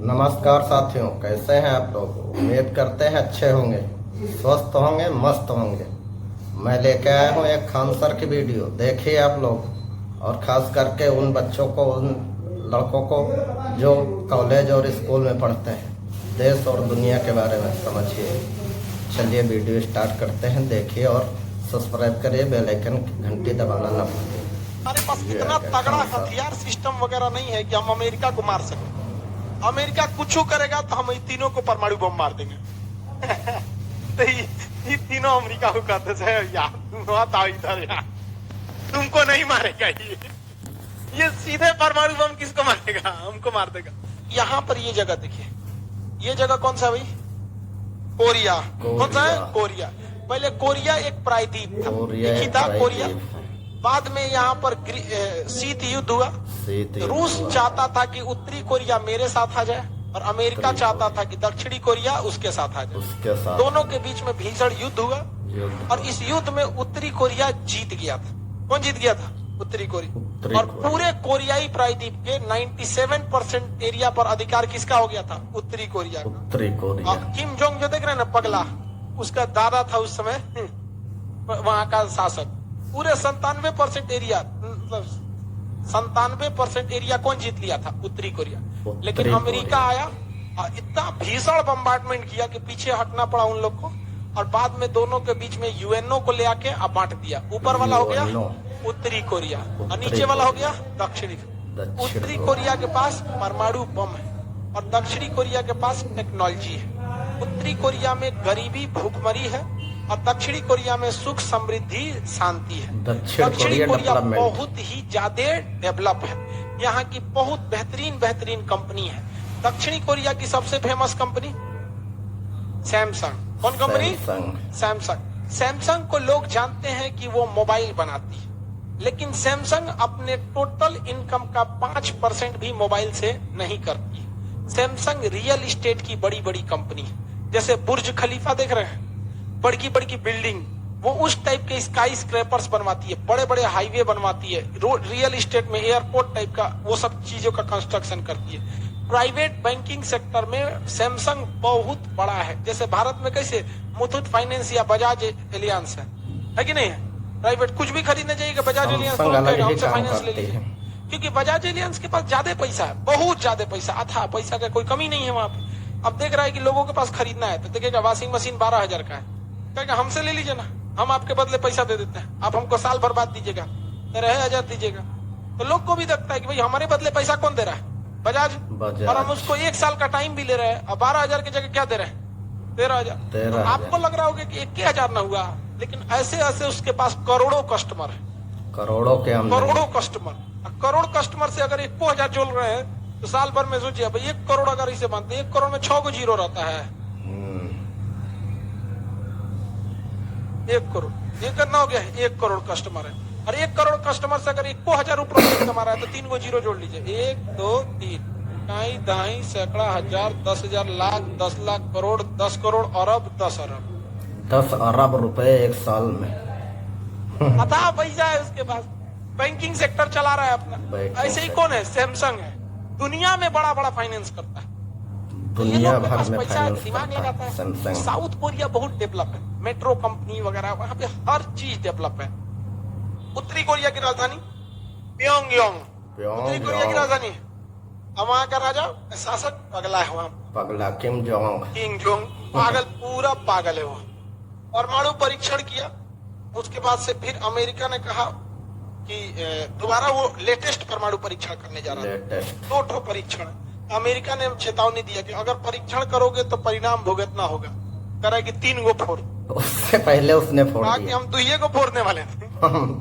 नमस्कार साथियों, कैसे हैं आप लोग। उम्मीद करते हैं अच्छे होंगे, स्वस्थ होंगे, मस्त होंगे। मैं लेके आया हूँ एक खान सर की वीडियो, देखिए आप लोग। और ख़ास करके उन बच्चों को, उन लड़कों को जो कॉलेज और स्कूल में पढ़ते हैं, देश और दुनिया के बारे में समझिए। चलिए वीडियो स्टार्ट करते हैं, देखिए और सब्सक्राइब करिए, बेल आइकन घंटी दबाना ना भूलिए। हमारे पास इतना तगड़ा हथियार सिस्टम वगैरह नहीं है कि हम अमेरिका को मार सकें। अमेरिका कुछ करेगा तो हम इन तीनों को परमाणु बम मार देंगे। तो ये तीनों अमेरिका को कहते थे यार तुम आओ इधर यार, तुमको नहीं मारेगा ये सीधे परमाणु बम किसको मारेगा? हमको मार देगा। यहाँ पर ये जगह देखिए, ये जगह कौन सा भाई? कोरिया। कौन सा है? कोरिया। पहले कोरिया एक प्रायद्वीप था, एक ही था कोरिया। बाद में यहाँ पर शीत युद्ध हुआ। रूस चाहता था कि उत्तरी कोरिया मेरे साथ आ जाए और अमेरिका चाहता था कि दक्षिणी कोरिया उसके साथ आ जाए। दोनों के बीच में भीषण युद्ध हुआ और इस युद्ध में उत्तरी कोरिया जीत गया था। कौन जीत गया था? उत्तरी कोरिया। और पूरे कोरियाई प्रायद्वीप के 97% एरिया पर अधिकार किसका हो गया था? उत्तरी कोरिया का। उत्तरी कोरिया। किम जोंग जो देख रहे हैं ना, पगला, उसका दादा था उस समय वहां का शासक। पूरे 97% एरिया, मतलब 97% एरिया कौन जीत लिया था? उत्तरी कोरिया। लेकिन अमेरिका आया और इतना भीषण बम्बार्डमेंट किया कि पीछे हटना पड़ा उन लोग को। और बाद में दोनों के बीच में यूएनओ को ले आके बांट दिया। ऊपर वाला हो गया उत्तरी कोरिया और नीचे वाला हो गया दक्षिणी। उत्तरी कोरिया के पास परमाणु बम है और दक्षिणी कोरिया के पास टेक्नोलॉजी है। उत्तरी कोरिया में गरीबी भूखमरी है और दक्षिणी कोरिया में सुख समृद्धि शांति है। दक्षिणी कोरिया बहुत ही ज्यादा डेवलप है, यहाँ की बहुत बेहतरीन कंपनी है। दक्षिणी कोरिया की सबसे फेमस कंपनी सैमसंग। कौन कंपनी? सैमसंग। सैमसंग को लोग जानते हैं कि वो मोबाइल बनाती है, लेकिन सैमसंग अपने टोटल इनकम का 5% भी मोबाइल से नहीं करती है। सैमसंग रियल एस्टेट की बड़ी बड़ी कंपनी है। जैसे बुर्ज खलीफा देख रहे हैं, बड़ी बड़ी बिल्डिंग, वो उस टाइप के स्काई स्क्रैपर्स बनवाती है, बड़े बड़े हाईवे बनवाती है। रियल एस्टेट में एयरपोर्ट टाइप का वो सब चीजों का कंस्ट्रक्शन करती है। प्राइवेट बैंकिंग सेक्टर में सैमसंग बहुत बड़ा है। जैसे भारत में कैसे मुथूट फाइनेंस या बजाज एलियांस है कि नहीं है? प्राइवेट कुछ भी खरीदने जाइएगा बजाज एलियांस हमसे फाइनेंस ले लीजिए, क्योंकि बजाज एलियांस के पास ज्यादा पैसा है, बहुत ज्यादा पैसा, अथा पैसा का कोई कमी नहीं है वहां पे। अब देख रहा है कि लोगों के पास खरीदना है तो देखिएगा वॉशिंग मशीन 12,000 का है, कहेगा हमसे ले लीजिए ना, हम आपके बदले पैसा दे देते हैं, आप हमको साल भर बाद दीजिएगा, 13,000 दीजिएगा। तो लोग को भी लगता है कि भाई हमारे बदले पैसा कौन दे रहा है? बजाज। और हम उसको 1 साल का टाइम भी ले रहे हैं और 12,000 की जगह क्या दे रहे हैं? 13,000। तो आपको लग रहा होगा कि 1,000 ना हुआ, लेकिन ऐसे ऐसे उसके पास करोड़ों कस्टमर है, करोड़ों कस्टमर। करोड़ कस्टमर से अगर 1,000 जोड़ रहे हैं तो साल भर में सोचिए भाई 1 करोड़ अगर इसे मानते हैं, 1 करोड़ में 6 को जीरो रहता है। 1 करोड़ ये करना हो गया, 1 करोड़ कस्टमर है और 1 करोड़ कस्टमर से अगर 1,000 रुपये कमा रहा है तो 3 को जीरो जोड़ लीजिए। 1 2 3 ढाई दहाई सैकड़ा हजार 10,000 लाख 10 लाख करोड़ 10 करोड़ अरब 10 अरब 10 अरब रुपए एक साल में। अथा पैसा है उसके पास, बैंकिंग सेक्टर चला रहा है अपना। ऐसे ही कौन है? सैमसंग है, दुनिया में बड़ा बड़ा फाइनेंस करता है, दुनिया भर में पैसा है, दिमाग लगाता है। साउथ कोरिया बहुत डेवलप है, मेट्रो कंपनी वगैरह वहां पे हर चीज डेवलप है। उत्तरी कोरिया की राजधानी प्योंगयांग। उत्तरी कोरिया की राजधानी, वहां का राजा शासक पगला है, वहां पगला किम जोंग पागल, पूरा पागल है वो। परमाणु परीक्षण किया, उसके बाद से फिर अमेरिका ने कहा कि दोबारा वो लेटेस्ट परमाणु परीक्षण करने जा रहा है। 2 परीक्षण। अमेरिका ने चेतावनी दिया कि अगर परीक्षण करोगे तो परिणाम भुगतना होगा। करा कि 3 गो फोड़, उससे पहले उसने फोड़ दिया कि हम 2 को फोड़ने वाले थे।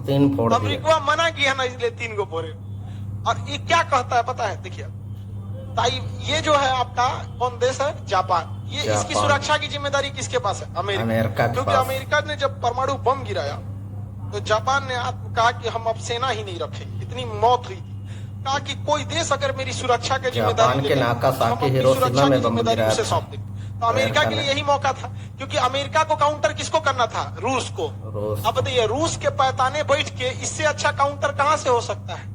3 फोड़ दिया। अमेरिका मना किया ना, इसलिए 3 को फोड़े। और ये क्या कहता है पता है? देखिए ये जो है आपका कौन देश है? जापान। ये इसकी सुरक्षा की जिम्मेदारी किसके पास है? अमेरिका। क्योंकि अमेरिका ने जब परमाणु बम गिराया तो जापान ने कहा कि हम अब सेना ही नहीं रखेंगे, इतनी मौत हुई थी। कहा कि कोई देश अगर मेरी सुरक्षा की जिम्मेदारी उसे सौंप दे। तो अमेरिका के लिए यही मौका था, क्योंकि अमेरिका को काउंटर किसको करना था? रूस को। अब बताइए, रूस के पैताने बैठ के इससे अच्छा काउंटर कहां से हो सकता है?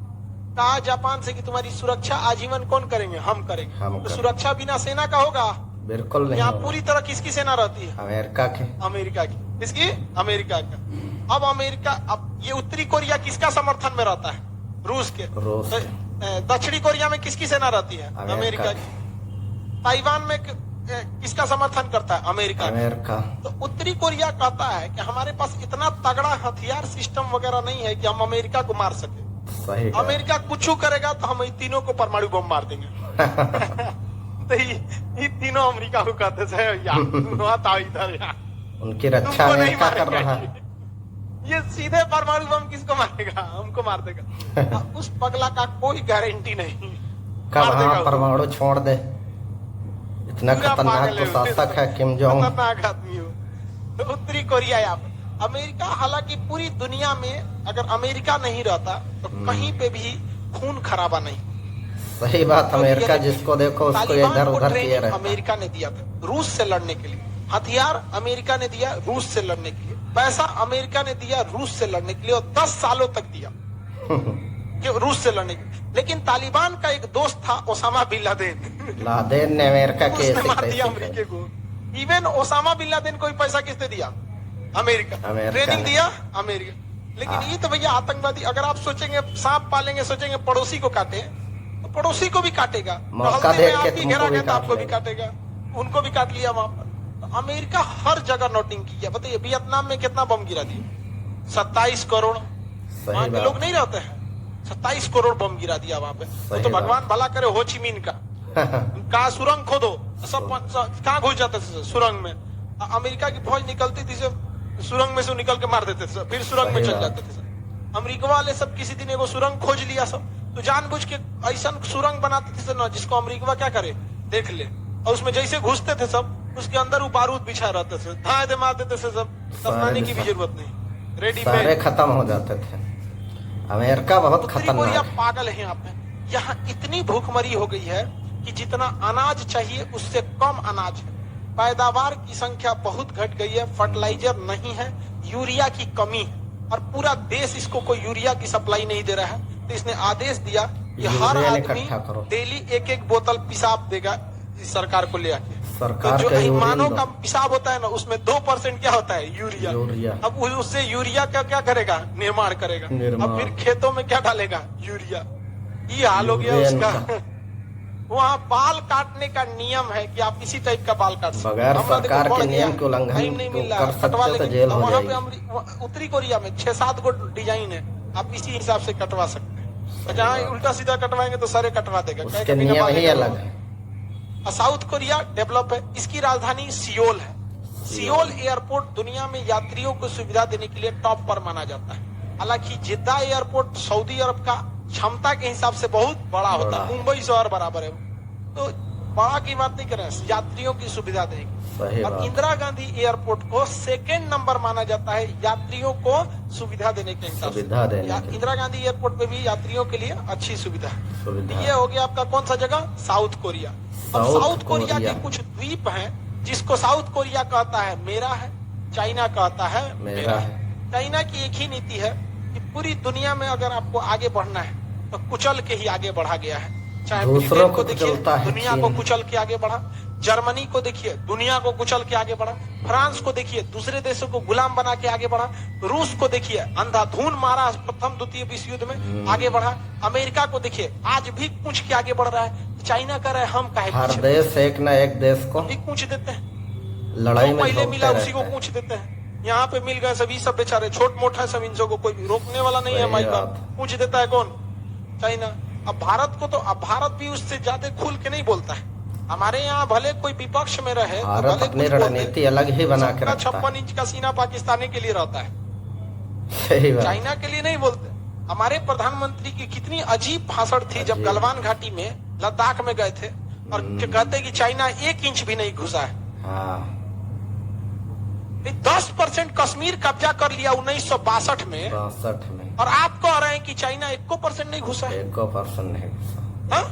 कहा जापान से कि तुम्हारी सुरक्षा आजीवन कौन करेंगे, हम करेंगे। हम तो करेंगे। सुरक्षा बिना सेना का होगा? बिल्कुल नहीं यहाँ होगा। पूरी तरह किसकी सेना रहती है? अमेरिका के। अमेरिका की। किसकी? अमेरिका का। अब अमेरिका, अब ये उत्तरी कोरिया किसका समर्थन में रहता है? रूस के। रूस तो, दक्षिणी कोरिया में किसकी सेना रहती है? अमेरिका की। ताइवान में किसका समर्थन करता है? अमेरिका। अमेरिका। तो उत्तरी कोरिया कहता है कि हमारे पास इतना तगड़ा हथियार सिस्टम वगैरह नहीं है कि हम अमेरिका को मार सके। सही। अमेरिका कुछ करेगा तो हम इन तीनों को परमाणु बम मार देंगे। तो ये तीनों अमेरिका को कहते थे यार इधर यार, उनकी रक्षा तुमको नहीं अमेरिका कर मारेगा रहा है। ये सीधे परमाणु बम किसको मारेगा? हमको मार देगा। उस पगला का कोई गारंटी नहीं, कब मार देगा हाँ उसको। परमाणु छोड़ दे। इतना पूरा खतरनाक पागल है, प्रशासक है किम जोंग। खतरनाक आदमी हो। तो उत्तरी कोरिया यहाँ पे अमेरिका, हालांकि पूरी दुनिया में अगर अमेरिका नहीं रहता तो कहीं पे भी खून खराबा नहीं। सही बात। तो अमेरिका ये जिसको देखो उसको तालिबान इधर को उधर किए ट्रेनिंग रहता है। अमेरिका ने दिया था रूस से लड़ने के लिए, हथियार अमेरिका ने दिया रूस से लड़ने के लिए, पैसा अमेरिका ने दिया रूस से लड़ने के लिए, और 10 सालों तक दिया कि रूस से लड़ने के लिए। लेकिन तालिबान का एक दोस्त था ओसामा बिन लादेन, लादेन ने अमेरिका के उसने मार दिया ऐसे अमेरिका को। इवन ओसामा बिन लादेन को भी पैसा किसने दिया? अमेरिका। ट्रेनिंग ने। दिया अमेरिका। लेकिन ये तो भैया आतंकवादी, अगर आप सोचेंगे सांप पालेंगे, सोचेंगे पड़ोसी को काटे, तो पड़ोसी को भी काटेगा। मौका टहलते में देख के आपकी तुमको घेरा भी गया तो काट आपको भी लेगा। काटेगा। उनको भी काट लिया वहां पर। तो अमेरिका हर जगह नोटिंग की है। बताइए वियतनाम में कितना बम गिरा दिया? 27 करोड़। वहां के बात। लोग नहीं रहते हैं, 27 करोड़ बम गिरा दिया वहां पे। सही तो बात। भगवान भला करे हो ची मिन का सुरंग खोदो, सब कहाँ घुस जाते थे सुरंग में। अमेरिका की फौज निकलती थी, सब सुरंग में से निकल के मार देते थे, फिर सुरंग में सही चल बात। जाते थे। अमेरिका वाले सब किसी दिन एगो सुरंग खोज लिया सब, तो जानबूझ के ऐसा सुरंग बनाते थे सब ना, जिसको अमेरिका क्या करे देख ले, और उसमें जैसे घुसते थे सब, उसके अंदर वो बारूद बिछा रहते थे, धाए दे मार देते थे सब, तब की भी जरूरत नहीं, रेडी सारे खत्म हो जाते थे। अमेरिका बहुत उत्तरी कोरिया खतरनाक है। पागल है यहाँ पे। यहाँ इतनी भूखमरी हो गई है कि जितना अनाज चाहिए उससे कम अनाज है, पैदावार की संख्या बहुत घट गई है, फर्टिलाइजर नहीं है, यूरिया की कमी है, और पूरा देश इसको कोई यूरिया की सप्लाई नहीं दे रहा है। तो इसने आदेश दिया कि हर यूरिया आदमी इकट्ठा करो। डेली 1-1 बोतल पेशाब देगा इस सरकार को ले आके। सरकार तो का जो यूरिन मानव दो। का पेशाब होता है ना, उसमें 2% क्या होता है? यूरिया। यूरिया। अब उससे यूरिया का क्या करेगा? निर्माण करेगा। निर्माण। अब फिर खेतों में क्या डालेगा? यूरिया। ये हाल हो गया यूरियन उसका। वहाँ बाल काटने का नियम है कि आप इसी टाइप का बाल काट सकते हैं। बगैर हमरा देखो सरकार बढ़ के गया, नियम के उल्लंघन टाइम नहीं मिल रहा, कर सकते कटवा तो लेंगे। जेल हो वहाँ पे जाएगी। उत्तरी कोरिया में 6-7 गो डिजाइन है, आप इसी हिसाब से कटवा सकते हैं। जहाँ उल्टा सीधा कटवाएंगे तो सारे कटवा देगा। उसके कभी नियम कभार ही लेकर अलग है। और साउथ कोरिया डेवलप है, इसकी राजधानी सियोल है। सियोल एयरपोर्ट दुनिया में यात्रियों को सुविधा देने के लिए टॉप पर माना जाता है। हालांकि जिद्दा एयरपोर्ट सऊदी अरब का क्षमता के हिसाब से बहुत बड़ा होता है, मुंबई शहर बराबर है। तो बड़ा की बात नहीं कर रहे हैं, यात्रियों की सुविधा देगी। सही और बात। इंदिरा गांधी एयरपोर्ट को 2nd नंबर माना जाता है यात्रियों को सुविधा देने के हिसाब से। सुविधा देने के लिए। इंदिरा गांधी एयरपोर्ट पे भी यात्रियों के लिए अच्छी सुविधा है। सुविधा। ये हो गया आपका कौन सा जगह? South Korea. अब साउथ साउथ कोरिया कोरिया। के कुछ द्वीप हैं जिसको साउथ कोरिया कहता है मेरा है, चाइना कहता है मेरा है। चाइना की एक ही नीति है कि पूरी दुनिया में अगर आपको आगे बढ़ना है तो कुचल के ही आगे बढ़ा गया है। चाहे दूसरों ब्रिटेन को को देखिए, कुचलता है दुनिया चीन। को कुचल के आगे बढ़ा। जर्मनी को देखिए, दुनिया को कुचल के आगे बढ़ा। फ्रांस को देखिए, दूसरे देशों को गुलाम बना के आगे बढ़ा। रूस को देखिए, अंधाधुन मारा प्रथम द्वितीय विश्व युद्ध में, आगे बढ़ा। अमेरिका को देखिए, आज भी कूच के आगे बढ़ रहा है। चाइना कह रहा है हम काहे हर पीछे? देश एक न एक देश को भी कूच देते हैं। लड़ाई जो में पहले मिला झोंकते उसी को रहते हैं। पूछ देते हैं। यहाँ पे मिल गए सभी, सब बेचारे छोट मोट है, सब इन सबको कोई रोकने वाला नहीं है। सही माई बात। बाप पूछ देता है कौन? चाइना। अब भारत को तो, अब भारत भी उससे ज्यादा खुल के नहीं बोलता है। हमारे यहाँ भले कोई विपक्ष में रहे तो भारत भले अपनी कुछ बोलते, रणनीति अलग ही बना के रखता 56 है। इंच का सीना पाकिस्तानी के लिए रहता है, सही बात। चाइना के लिए नहीं बोलते। हमारे प्रधानमंत्री की कितनी अजीब भाषण थी जब अजीब। गलवान घाटी में लद्दाख में गए थे और कहते कि चाइना 1 इंच भी नहीं घुसा है। हाँ 10% कश्मीर कब्जा कर लिया 1962 में, 62 में और आप कह रहे हैं कि चाइना 1% नहीं घुसा है। 1% नहीं घुसा। हाँ?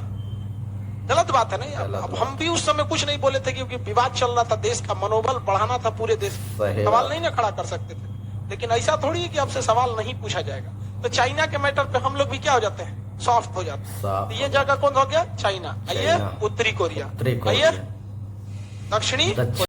गलत बात है ना यार। गलत अब बात। हम भी उस समय कुछ नहीं बोले थे क्योंकि विवाद चल रहा था, देश का मनोबल बढ़ाना था पूरे देश में। सही सवाल बात। नहीं ना खड़ा कर सकते थे। लेकिन ऐसा थोड़ी है कि आपसे सवाल नहीं पूछा जाएगा। तो चाइना के मैटर पे हम लोग भी क्या हो जाते हैं? सॉफ्ट हो जाता है। साफ तो ये जगह कौन हो गया? चाइना। आइए चाइना। उत्तरी कोरिया। उत्तरी कोरिया। आइए दक्षिणी दक्षिण